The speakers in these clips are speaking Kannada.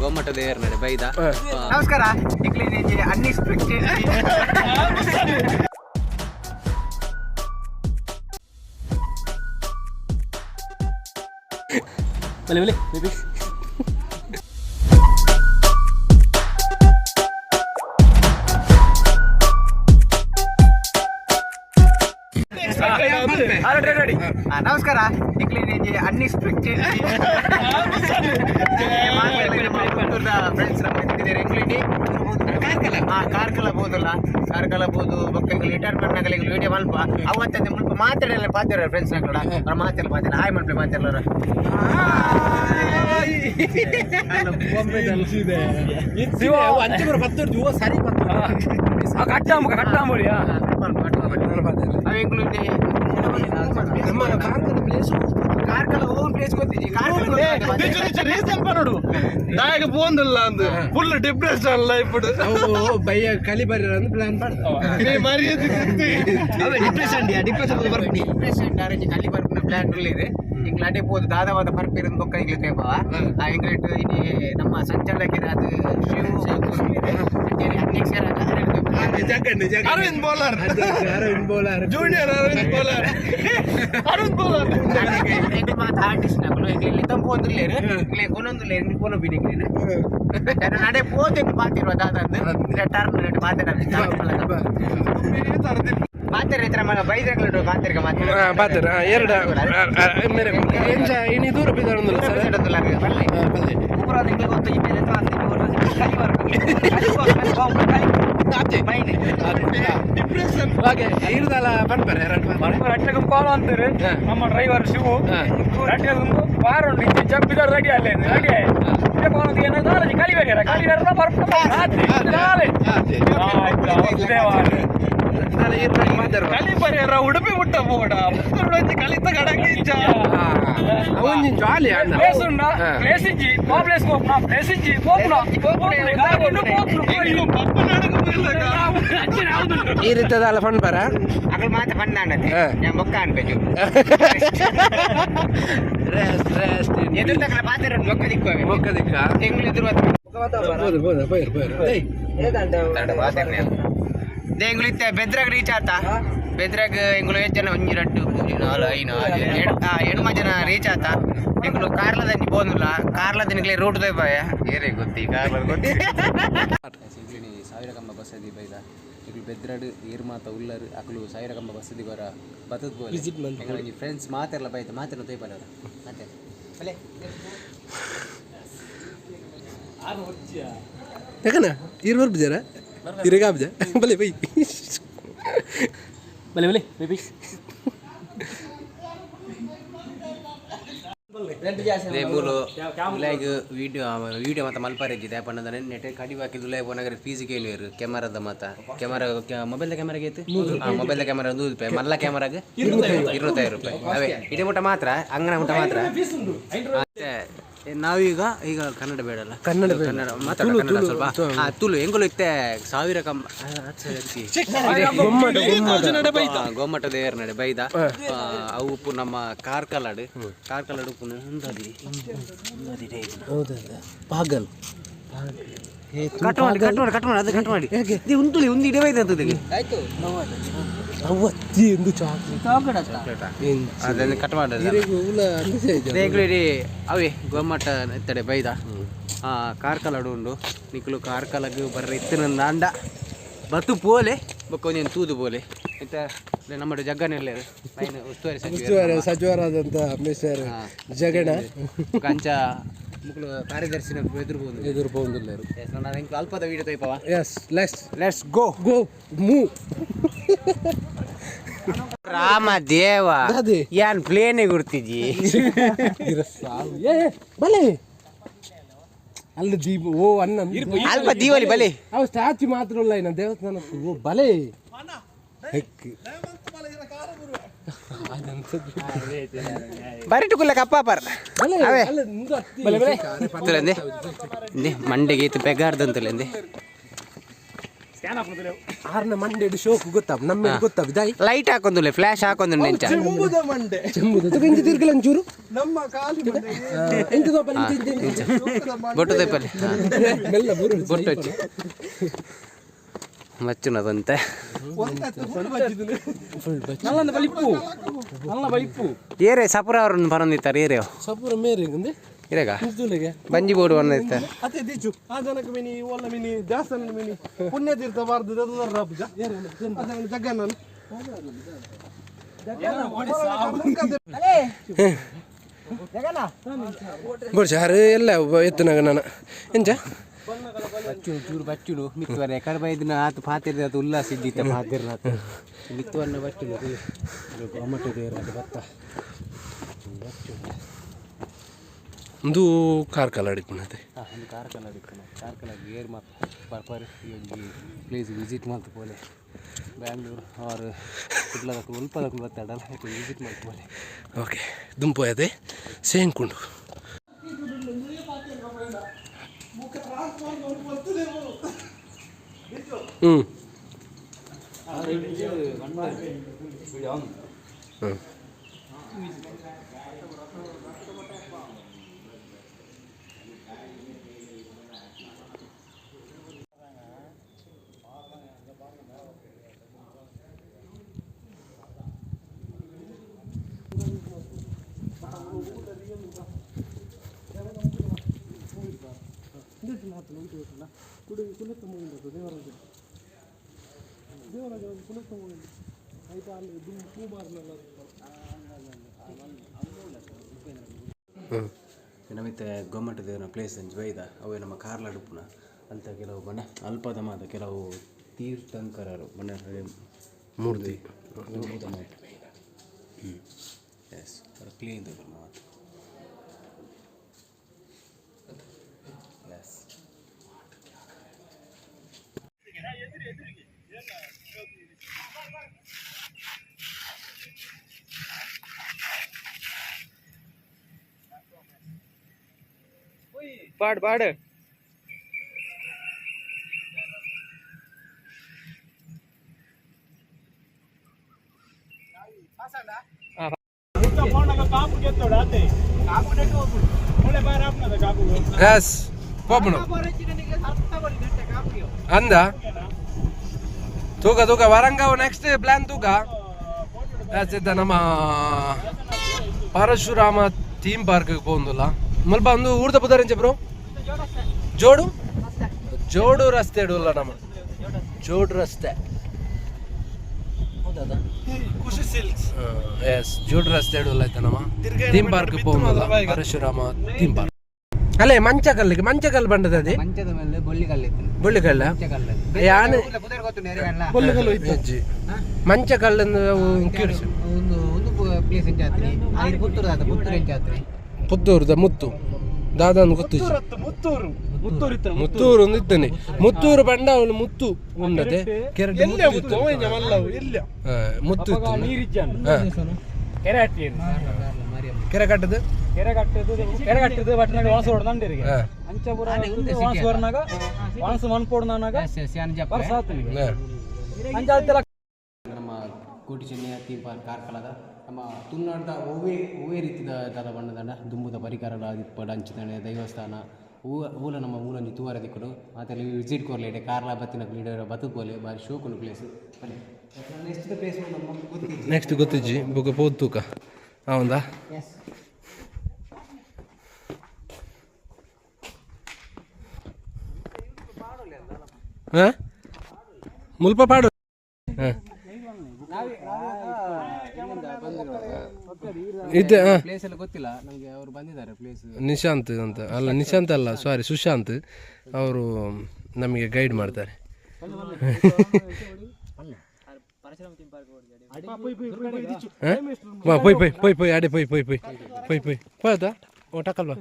ಗೊಮ್ಮಟ ದೇವರ ನಡೆ ಬೈದ. ನಮಸ್ಕಾರ. ಅನ್ಎಕ್ಸ್ಪೆಕ್ಟೆಡ್ ನಮಸ್ಕಾರ. ಅನ್ಎಕ್ಸ್ಪೆಕ್ಟೆಡ್ ಫ್ರೆಂಡ್ಸ್ ಕಾರ್ಕಲ ಬೋದಲ್ಲ ಕಾರ್ಕಲ ಬೋದು ಮಕ್ಕಳಿಗೆ ರಿಟೈರ್ಮೆಂಟ್ ನಗಲಿಗೆ ವಿಡಿಯೋ ಮಲ್ಪ ಅವತ್ತಂತೆ ಮುಲ್ಪ ಮಾತಾಡಲ್ಲ ಪಾತಿರ ಫ್ರೆಂಡ್ಸ್ ನಗಳ ಅವ್ರು ಮಾತಾಡ ಹಾಯ್ ಮಲ್ಪೆ ಮಾತಾಡಲ್ಲ ಕಾರ್ಕಳ ಓನ್ ಪ್ಲೇಸ್ ಗೊತ್ತಿದೆ. నాకు పోందిల్ల అందు ఫుల్ డిప్రెషన్ అల్ల ఇప్పుడు భయ్య కలి బర్రె ప్లాన్ మరి ಡಿಪ್ರೆಷನ್ ಕಲಿ ಬರ್ಪಿನ ಪ್ಲಾನ್ ಉಳ್ಳೇದು ಇಂಗ್ಲಾಂಡೆ ಹೋದು ದಾದವಾದ ಬರ್ಪಿರೋದು ಬೊಕ್ಕ ಇಂಗ್ಲಿ ತೇಪವ ಆ ಇಂಗ್ಲೆಟ್ ಇಲ್ಲಿ ನಮ್ಮ ಸಂಚಾಲಕರ ಅದು ಅರವಿಂದ್ ಬೌಲರ್ ಜೂನಿಯರ್ ಅರವಿಂದ್ ಬೌಲರ್ ಮಾತು ಆರ್ಟಿಸ್ಟ್ ನಗಳು ಇಲ್ಲಿ ತಂಪು లేరు ಇಲ್ಲಿ ಕೊನೊಂದು లేరు ನಿ ಕೊನೊ ಬಿಡಿಗ್ಲೇನೆ ನಡೆ ಪೋತೆ ಪಾತಿರುವ ದಾದಂದು ಟರ್ನ್ ರೇಟ್ ಮಾತಾಡ್ತಾರೆ ಹತ್ರ ಮಗ ಬೈದ್ರಗಳು ಮಾತಾಡ್ಕ ಮಾತಾಡ ಎರಡು ಮೇರೆ ಎಂಜ ಇನಿ ದೂರ ಬಿದ್ದೊಂದು ಬಲ್ಲೆ ಊರಾದ ಇಂಗೆ ಗೊತ್ತು ಈ ಮೇಲೆ ಡಿಪ್ರೆಷನ್ ಓಕೆ ಇರ್ದಲ್ಲ ಬಂದ್ಬರ್ರೆ ಅಟ್ಟಗಂ ಕಾಲ್ ಅಂತಾರೆ ನಮ್ಮ ಡ್ರೈವರ್ ಶಿವು ಅಟ್ಟಗಂದು ಬಾರುಂಡು ಇಂಚೆ ಜಬ್ಬಿದ ರೆಡಿ ಅಲ್ಲೇ ರೆಡಿ ಇದೆ ಕಾಲ್ ಏನಾದ್ರೆ ಕಲಿಬೇಕರ ಕಲಿಬೇಕರ ಕಲಿಬರ್ರ ಉಡುಪಿ ಮುಟ್ಟ ಬೋಡ ಕಲಿತ ಕಡಂಗಿ ಜಾಲಿ ಈ ರೀತಿಯದಲ್ಲ ಫಂಡ್ ಬರ ಅಗಳ ಮಾತ್ರ ಫಂಡ್ ಆಡತ್ತೆ ಮೊಕ್ಕ ಅನ್ಬೇಕು ಎದುರು ತಕ್ಕ ಪಾತ್ರ ಮೊಕ್ಕ ದಿಕ್ಕುವೆ ಮೊಕ್ಕ ದಿಕ್ಕ ತೆಂಗುಲು ಎದುರು ಎಂಗುಳಿತ್ತೆ ಬೆದ್ರಾಗ ರೀಚ್ ಆತ ಬೆದ್ರಾಗ ಎಂಗುಳು ಎಷ್ಟು ಜನ ಒಂಜಿ ರಟ್ಟು ಮೂಜಿ ನಾಲು ಐನು ಎಡು ಜನ ರೀಚ್ ಆತ ಎಂಗುಳು ಕಾರ್ಲದಲ್ಲಿ ಬೋದಿಲ್ಲ ಕಾರ್ಲದಲ್ಲಿ ರೂಟ್ ತೋಪಾಯ ಏರೇ ಗೊತ್ತಿ ಕಾರ್ಲ ಗೊತ್ತಿ ಸಾವಿರ ಕಂಬ ಬಸದಿ ಬೈದ ಇಗಳು ಬೆದ್ರಾಡು ಏರು ಮಾತ ಉಲ್ಲರು ಅಕಲು ಸಾವಿರ ಕಂಬ ಬಸದಿ ಬರ ಬತ್ತದ ಬೋಲಿ ಫ್ರೆಂಡ್ಸ್ ಮಾತೆಲ್ಲ ಬೈತ ಮಾತೆಲ್ಲ ತೋಯ್ಪಾರ ಮತ್ತೆ ಅಲ್ಲೇ ಯಾಕನ ಇರ್ಬರ್ ಬಿಜಾರ ಇರಗ ಬಿಜ ಬಲೆ ಬೈ ಬಲೆ ಬಲೆ ಬೇಬಿ ಮೂಲು ಲೈಕ್ ವಿಡಿಯೋ ಮಾತ ಮಲ್ಪಾರಿದ್ದಿದೆ ಪಣ್ಣದ ನೆಟ್ ಕಡಿ ಹಾಕಿದ್ದು ಲೈವ್ ಒನಗರ ಫೀಸಿಗೆ ಏನು ಇರು ಕ್ಯಾಮರಾದ ಮಾತ ಕ್ಯಾಮರಾ ಮೊಬೈಲ್ದ ಕ್ಯಾಮರಾಗೆ ಐತೆ ಮೊಬೈಲ್ದ ಕ್ಯಾಮರಾ 100 ರೂಪಾಯಿ ಮಲ್ಲ ಕ್ಯಾಮರಾಗೆ 250 ರೂಪಾಯಿ ಅವೇ ಇದೇ ಮುಟ್ಟ ಮಾತ್ರ ಅಂಗನ ಮುಟ್ಟ ಮಾತ್ರ ನಾವೀಗ ಈಗ ಕನ್ನಡ ಬೇಡಲ್ಲ ಕನ್ನಡ ಮಾತಾಡ ಕನ್ನಡ ಸ್ವಲ್ಪ ತುಳು ಎಂಗುಲು ಇತ್ತೆ ಸಾವಿರ ಕಂಬ ಗೊಮ್ಮಟ ದೇವರ ನಡೆ ಬೈದ ಅವು ಉಪ್ಪು ನಮ್ಮ ಕಾರ್ಕಲಾಡು ಉಪ್ಪು ಹುಂದದಿ ಪಾಗಲ್ ಕಟ್ ಮಾಡಿ ಅದು ಕಟ್ ಮಾಡಿ ಉಂಟುಳಿ ಒಂದು ಇಡೇ ಬೈದ ಅಂತದಿಗೆ ಆಯ್ತು ಅವತ್ತಿ ಒಂದು ಚಾಕ್ಲೇಟ್ ಅದನ್ನು ಕಟ್ ಮಾಡಿ ಅವೇ ಗೊಮ್ಮಟ ಎತ್ತಡೆ ಬೈದ ಕಾರ್ಕಲಾಡು ಉಂಡು ನಿಕ್ಲು ಕಾರ್ಕಲಗ್ ಬರ್ರ ಇತ್ತಿನಂದ ಅಂಡ ಬತ್ತು ಪೋಲೆ ಬೊಕ್ಕೊಂದೇನು ತೂದು ಪೋಲೆ ಇತ್ತ ನಮ್ಮ ಜಗ್ಗನೆಲ್ಲ ಉಸ್ತುವಾರಿ ಸಚಿವರಾದಂಥ ಮಿಸ್ಟರ್ ಜಗಣ ಕಂಚ ಮುಕ್ಳು ಕಾರ್ಯದರ್ಶಿನ ಎದುರ್ಬೋದು ನಾನು ಅಲ್ಪದ ವಿಡಿಯೋ ತೈಪವ ಎಸ್ ಲೆಟ್ಸ್ ಗೋ ಮೂವ್ ರಾಮ ದೇವ ಯಾನ್ ಪ್ಲೇನೆ ಗುರ್ತಿಜಿ ಬಲೆ ಅಲ್ಲಿ ದೀಪ ಓ ಅನ್ನ ಅಲ್ಪ ದೀವಲಿ ಬಲೆ ಅವು ಸ್ಟ್ಯಾಚು ಮಾತ್ರ ಇಲ್ಲ ಇನ್ನ ದೇವಸ್ಥಾನಕ್ಕೆ ಓ ಬಲೆ ಬರಿಟು ಕುಲ್ಲ ಕಪ್ಪಾಪರ್ ಮಂಡೆಗೆ ಇತ್ತು ಪೆಗಾರ್ದಂತಲೆ ಫ್ಯಾನ್ ಹಾಕೋದಿಲ್ಲ ಆರ್ನ ಮಂಡೆ ಶೋಕ್ ಗೊತ್ತಾವ ನಮ್ಮ ಗೊತ್ತಾವ ಇದಾಯಿ ಲೈಟ್ ಹಾಕೊಂದುಲೆ ಫ್ಲಾಶ್ ಹಾಕೊಂದು ನೆಂಚ ಚೆಂಬುದ ಇಂಚು ತಿರ್ಗಲ ಒಂಚೂರು ಎಂತ ಬೊಟ್ಟು ದೈಪಲ್ಲಿ ಬೊಟ್ಟು ಹಚ್ಚಿ ಮಚ್ಚುನದಂತೆ ಏರೇ ಸಪುರ ಅವ್ರನ್ನ ಬರಂದಿತ್ತಾರೆ ಏರೇ ಸಪುರ ಮೇರೆ ಇರೇಗ ಬಂಜಿ ಬೋರ್ಡ್ ಬಂದಿರ್ತಾರೆ ಅದೇ ದಿಚ್ಚು ಆ ಜನಕ್ಕೆ ಮಿನಿ ಒಲ್ಲ ಮಿನಿ ದೇವಸ್ಥಾನ ಮಿನಿ ಪುಣ್ಯ ತೀರ್ಥ ಬಾರ್ದು ಜಗ್ಗನ್ನ ಬೋಡ್ಸ ಯಾರು ಎಲ್ಲ ಎತ್ತನಾಗ ನಾನು ಎಂಚ ಬಚ್ಚುಡು ಚೂರು ಬಚ್ಚುಡು ಮಿತ್ತುವರೆ ಕಡಿಮೆ ದಿನ ಆತು ಪಾತಿರ್ದ ಅದು ಉಲ್ಲಾಸ ಇದ್ದಿತ್ತ ಪಾತಿರ್ನ ಮಿತ್ತುವನ್ನ ಬಚ್ಚುಡು ಟೊಮಟೊ ಭತ್ತ ಒಂದು ಕಾರ್ಕಲ ಅಡಿಕೊಂಡೆ ಒಂದು ಕಾರ್ಕಲ ಅಡಿಕೊಂಡು ಕಾರ್ಕಲ ಗೇರ್ ಮತ್ತು ಪರ್ಪರ್ ಈ ಪ್ಲೇಸ್ ವಿಸಿಟ್ ಮಾಡ್ತು ಪೋಲೆ ಬ್ಯಾಂಗ್ಳೂರು ಅವ್ರು ಕುಡ್ಲದಕ್ಕೂ ಉಲ್ಪದಕ್ಕೂ ಬರ್ತಾಡಲ್ಲ ವಿಸಿಟ್ ಮಾಡ್ತು ಪೋಲೆ ಓಕೆ ದುಂಪು ಅದೇ ಸೇಂಕೊಂಡು ಹ್ಞೂ ಹ್ಞೂ ನಮಿತ್ತೆ ಗೊಮ್ಮಟದ ಪ್ಲೇಸ್ ಬೈದ ಅವೇ ನಮ್ಮ ಕಾರ್ಲಾಡುಪುನ ಅಂತ ಕೆಲವು ಮನೆ ಅಲ್ಪದ ಮಾತ ಕೆಲವು ತೀರ್ಥಂಕರರು ಮನೆ ಮೂರ್ತಿ ಎಸ್ ಕ್ಲೀನ್ ಮಾತು ಎಸ್ ಪಾಡು ಎಸ್ ಪೋಪನು ಅಂದ ತೂಕ ವರಂಗಾವ್ ನೆಕ್ಸ್ಟ್ ಪ್ಲಾನ್ ತೂಕ ಇದ್ದ ನಮ್ಮ ಪರಶುರಾಮ ಥೀಮ್ ಪಾರ್ಕ್ ಪೋಂದುಲ್ಲ ಮಲ್ಪ ಒಂದು ಊರ್ದ ಪುದರಂಚೆ ಬ್ರೋ ಜೋಡು ರಸ್ತೆ ಇಡಲ್ಲ ನಮ್ಮ ಜೋಡು ರಸ್ತೆ ಎಸ್ ಜೋಡು ರಸ್ತೆ ಇಡಲ್ಲ ಆಯ್ತಾ ನಮ್ಮ ಥೀಮ್ ಪಾರ್ಕ್ ಪೋಂದುಲ್ಲ ಪರಶುರಾಮ ಥೀಮ್ ಪಾರ್ಕ್ ಅಲ್ಲೇ ಮಂಚಕಲ್ಲು ಬಂಡದ ಅದೇ ಮಂಚದ ಮೇಲೆ ಬೊಳ್ಳಿಕಲ್ಲಿತ್ತು ಬೊಳ್ಳಿಕಲ್ಲ ಯಾನೆ ಮಂಚಕಲ್ಲಂದು ಒಂದು ಒಂದು ಪ್ಲೇಸ್ ಎಂಚಾತ್ರಿ ಅಲ್ಲಿ ಪುತ್ತೂರು ಎಂಚಾತ್ರಿ ಪುತ್ತೂರದ ಮುತ್ತು ದಾದಾನು ಗೊತ್ತು ಮುತ್ತೂರು ಒಂದು ಇದ್ದಾನೆ ಮುತ್ತೂರು ಬಂಡ ಅವಳು ಮುತ್ತು ಉಂಡದೆ ಮುತ್ತು ಕೆರೆ ಕಟ್ಟದು ಬಟ್ ಒಣಸ ಹೊಡೆದಂಡಿರಿಗೆ ಅಂಚಪುರ ಒಣಸ ಬರ್ನಾಗ ಒಣಸ ಮನ್ಪೋಡ್ನಾಗ ನಮ್ಮ ಕೋಟಿ ಚೆನ್ನೈ ಥೀಮ್ ಪಾರ್ಕ್ ಕಾರ್ಕಳದ ನಮ್ಮ ತುಳುನಾಡ್ದ ಓವೇ ರೀತಿದ ದಾದ ಬಣ್ಣದಂಡ ದುಂಬುದ ಪರಿಕರಲ ಆದಿಪ್ಪಡ ಅಂಚಿತಣೆ ದೇವಸ್ಥಾನ ಊಲ ನಮ್ಮ ಮೂಲಂಜಿ ತೂವರ ದಿಕ್ಕುಡು ಮತ್ತೆ ವಿಸಿಟ್ ಕೊರ್ಲೇಡೆ ಕಾರ್ಲ ಬತ್ತಿನ ಲೀಡರ್ ಬದುಕೋಲೆ ಬಾರಿ ಶೋಕುನು ಪ್ಲೇಸ್ ನೆಕ್ಸ್ಟ್ ಪ್ಲೇಸ್ ನೆಕ್ಸ್ಟ್ ಗೊತ್ತಿಜ್ಜಿ ಬೊಕ ಪೋತ್ತೂಕ ಅವಂದ ಮುಲ್ಪ ಪಾಡು ಇದೆ ಪ್ಲೇಸ್ ಎಲ್ಲ ಗೊತ್ತಿಲ್ಲ ನಮಗೆ ಅವರು ಬಂದಿದ್ದಾರೆ ಪ್ಲೇಸ್ ನಿಶಾಂತ್ ಅಂತ ಅಲ್ಲ ನಿಶಾಂತ್ ಅಲ್ಲ ಸಾರಿ ಸುಶಾಂತ್ ಅವರು ನಮಗೆ ಗೈಡ್ ಮಾಡ್ತಾರೆ ಪೊಯ್ ಅಡೆ ಪೊಯ್ ಪೋದ ಓ ಟಕಲ್ವಾ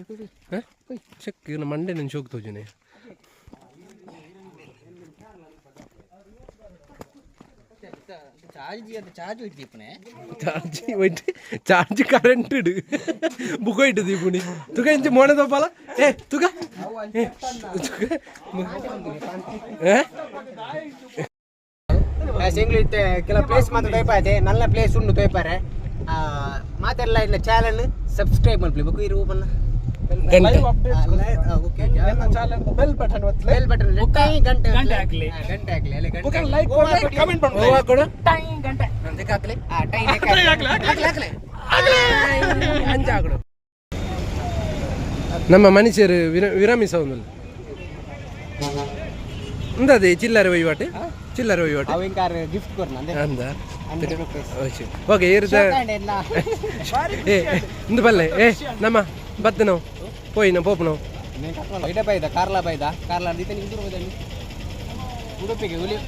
ಚೆಕ್ ಮಂಡೆ ನಾನು ಶೋಕ್ ತೋಜನೆ ಚಾರ್ಜ್ ಹೋಯ್ತು ಚಾರ್ಜ್ ಕರೆಂಟ್ ಇಡು ಬುಕ್ ಹೋಯ್ತು ದೀಪುನಿ ತುಗ ಇಂಚಿ ಮೋನೆ ತಪ್ಪಲ್ಲ ಏ ತುಗ ಕೆಲವು ಪ್ಲೇಸ್ ಮಾತ್ರ ತೋಯ್ಪಾಯ್ತೆ ನಲ್ಲ ಪ್ಲೇಸ್ ಉಂಡು ತೋಯ್ಪಾರೆ ಮಾತೆಲ್ಲ ಇಲ್ಲ ಚಾನಲ್ ಸಬ್ಸ್ಕ್ರೈಬ್ ಮಾಡ್ಲಿ ಬೇಕು ಇರು ಓಪನ್ ಬೆಲ್ ಬಟನ್ ಗಂಟೆ ಹಾಕ್ಲಿ ಲೈಕ್ ಕಮೆಂಟ್ ಕೊಡು ಗಂಟೆ ಹಾಕ್ಲಿ ಅಂಚಾಕಡು ನಮ್ಮ ಮನುಷ್ಯರು ವಿರಮಿಸೋದಿಲ್ಲ ಎಂತದೆ ಚಿಲ್ಲರೆ ವಹಿವಾಟು ಚಿಲ್ಲರೆ ವಹಿವಾಟು ಅವಿಂಕಾರ ಗಿಫ್ಟ್ ಕೊಡ್ನ ಅಂದ ಓಕೆ ಇರ್ದ ಏ ಇಂದು ಬಲ್ಲೆ ಏ ನಮ್ಮ ಬತ್ತ ನಾವು ಪೋಯಿ ನಾವು ಪೋಪು ನಾವು ಬೈದ ಬೈದ ಕಾರ್ಲ ದೀತ ಇಂದೂರು ಬೈದಲ್ಲಿ ಉಡುಪಿಗೆ ಹುಲಿ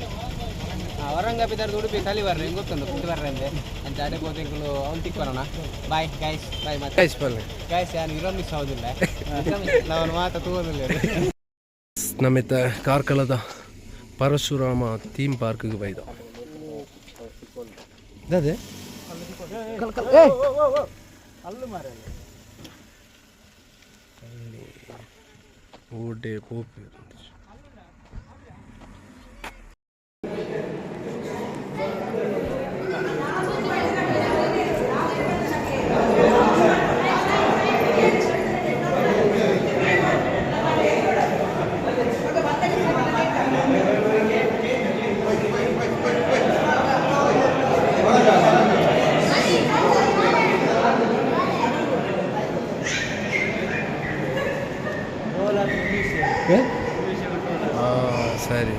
ಔರಂಗಾಬಾದ್ ಉಡುಪಿ ಕಲಿ ಬರ್ರಿ ಹಿಂಗೆ ಗೊತ್ತುಂಟು ಫುಡ್ ಬರ್ರಿ ಅಂದೆ ಅಂತ ಅಡೆ ಗೋತಿಂಗಳು ಅವ್ನು ತಿಕ್ಕೋಣ ಬಾಯ್ ಗಾಯ್ಸ್ ಬಾಯ್ ಮತ್ತೆ ಗಾಯ್ಸ್ ಬಲ್ಲೆ ಗಾಯ್ಸ್ ಯಾರು ವಿರಮಿಸ್ ಆಗೋದಿಲ್ಲ ನಾವು ಮಾತಾ ತಗೋದಿಲ್ಲ ನಮ್ಮಿತ್ತ ಕಾರ್ಕಳದ ಪರಶುರಾಮ ಥೀಮ್ ಪಾರ್ಕ್ಗೆ ಬೈದ ಅದೇ ಓಡೆ ಪೋಪಿ ಸರಿ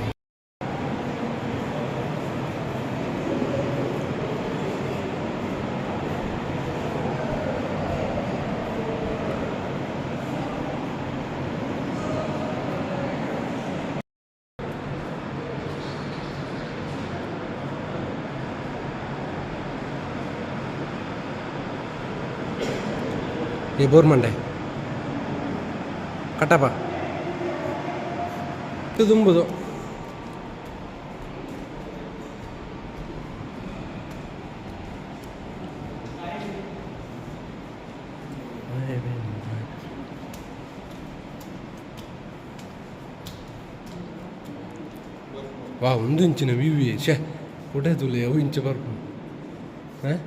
ಈ ಬೋರ್ಮಂಡೆ ಕಟ್ಟಪ್ಪ ಇದು ತುಂಬುದು ವಾ ಒಂದು ಇಂಚಿನ ವಿವಿ ಶೇ ಫೋಟೋ ತುಲಿ ಅವು ಇಂಚು ಬರ್ಬೋದು ಹಾಂ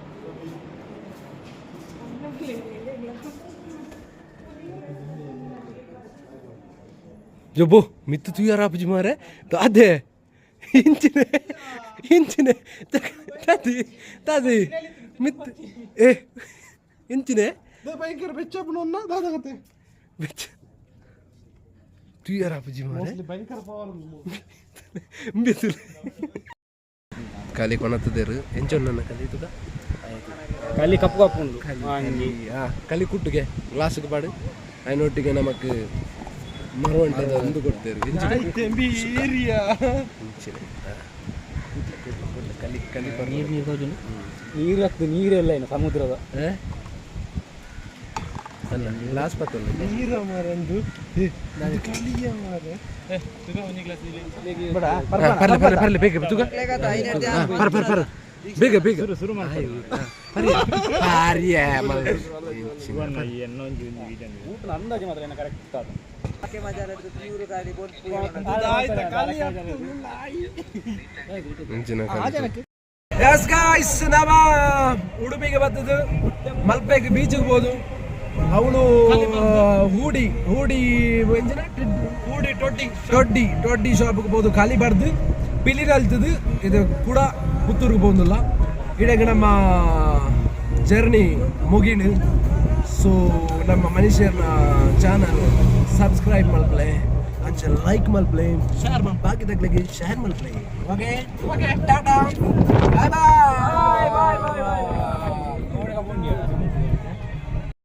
ಜಬ್ಬು ಮಿತ್ತು ತುಯ್ಯಾರ ಅಪ್ಪಜಿ ಮಾರೆ ಅದೇ ಇಂಚಿನೆ ತಾದಿ ಮಿತ್ತು ಏ ಇಂಚಿನೆ ಭಯಂಕರ ಬೆಚ್ಚಪ್ಪನ ದಾದಾಗತ್ತೆ ಬೆಚ್ಚ ತುಯ್ಯಾರ ಅಪ್ಪಜಿ ಮಾರೆ ಭಯಂಕರ ಪವರ್ ಬಿಸಿಲು ಖಾಲಿ ಕೊನತ್ತದೇರು ಎಂಚೊನ್ನ ಕಲಿ ತುಗ ಕಲಿ ಕಪ್ಪು ಕಪ್ಪು ಉಂಟು ಕಲಿ ಕುಟ್ಟಿಗೆ ಗ್ಲಾಸ್ಗೆ ಬಾಡು അതിനൊട്ടിಗೆ ನಮക്ക് ಮರವಂಟದ ಒಂದು ಕೊಡ್ತೇವೆ ಕಲಿ ಕಲಿ ನೀರೆಲ್ಲ ಏನು ಸಮುದ್ರದ ಅಲ್ಲ ಗ್ಲಾಸ್ ಪತ್ತಲ್ಲ ನೀರ ಮರಂದು ಪರ್ಲೆ ಬೇಗ ತುಗ ಬೇಗ ಬೇಗ ಶುರು ಅಂದಾಜು ಮಾತ್ರ ಕರೆಕ್ಟ್ ನಾವ ಉಡುಪಿಗೆ ಬರ್ತದ್ದು ಮಲ್ಪೆಗೆ ಬೀಚ್ಗೆ ಹೋದು ಅವಳು ಹೂಡಿ ಟೊಡ್ಡಿ ಶಾಪ್ಗೆ ಹೋದು ಖಾಲಿ ಬಾರ್ದು ಪಿಲಿರ್ ಅಲ್ತದು ಇದು ಕೂಡ ಪುತ್ತೂರಿಗೆ ಹೋಗುದಿಲ್ಲ ಇಡಗೆ ನಮ್ಮ ಜರ್ನಿ ಮುಗಿನು ಸೊ ನಮ್ಮ ಮನುಷ್ಯನ ಚಾನಲ್ ಸಬ್ಸ್ಕ್ರೈಬ್ ಮಲ್ಪಲೆ ಅಂಚ ಲೈಕ್ ಮಲ್ಪಲೆ ಶೇರ್ ಬಾಕಿ ತಗ್ಲಿಗೆ ಶೇರ್ ಮಲ್ಪಲೆ ಓಕೆ ಟಾಟಾ ಬಾಯ್ ಬಾಯ್